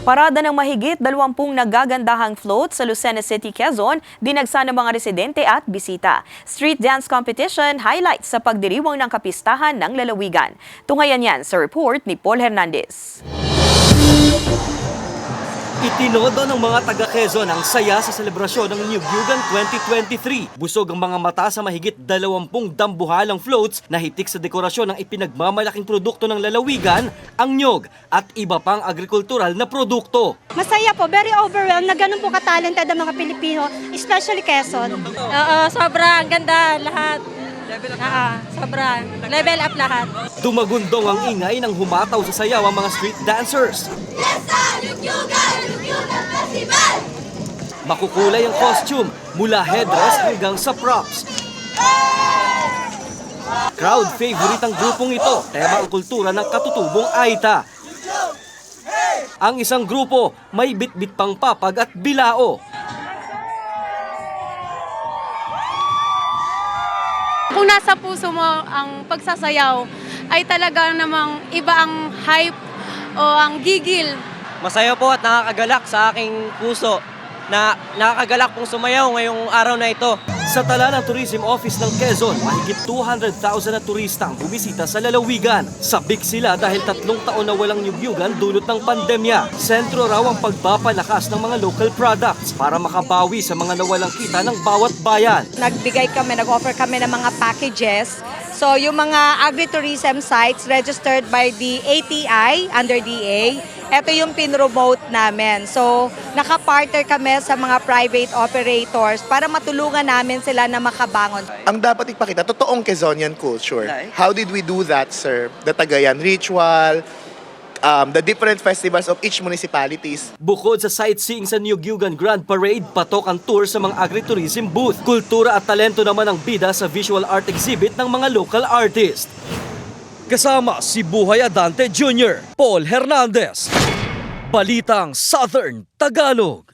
Parada ng mahigit 20 nagagandahang float sa Lucena City, Quezon, dinagsa ng mga residente at bisita. Street dance competition highlights sa pagdiriwang ng kapistahan ng lalawigan. Tunghayan yan sa report ni Paul Hernandez. Itinodo ng mga taga-Quezon ang saya sa selebrasyon ng Nyugyugan 2023. Busog ang mga mata sa mahigit 20 dambuhalang floats na hitik sa dekorasyon ng ipinagmamalaking produkto ng lalawigan, ang nyog at iba pang agrikultural na produkto. Masaya po, very overwhelmed na ganun po ka-talented ang mga Pilipino, especially Quezon. Oo, sobrang ganda lahat. Sobra. Level up lahat. Dumagundong ang ingay nang humataw sa sayaw ang mga street dancers. Makukulay ang costume mula headdress hanggang sa props. Crowd favorite ang grupong ito, tema ang kultura ng katutubong Aita. Ang isang grupo may bitbit pang papag at bilao. Kung nasa puso mo ang pagsasayaw, ay talaga namang iba ang hype o ang gigil. Masaya po at nakakagalak sa aking puso na nakakagalak pong sumayaw ngayong araw na ito. Sa tala ng Tourism Office ng Quezon, mahigit 200,000 na turista ang bumisita sa lalawigan. Sabik sila dahil 3 taon na walang nyugyugan dulot ng pandemya. Sentro raw ang pagpapalakas ng mga local products para makabawi sa mga nawalang kita ng bawat bayan. Nag-offer kami ng mga packages. So yung mga agritourism sites registered by the ATI under DA, ito yung pinromote namin. So nakapartner kami sa mga private operators para matulungan namin sila na makabangon. Ang dapat ipakita, totoong Quezonian culture. How did we do that, sir? The Tagayan ritual, the different festivals of each municipalities. Bukod sa sightseeing sa Nyugyugan Grand Parade, patok ang tour sa mga agritourism booth. Kultura at talento naman ang bida sa visual art exhibit ng mga local artist. Kasama si Buhay Adante Jr., Paul Hernandez. Balitang Southern Tagalog.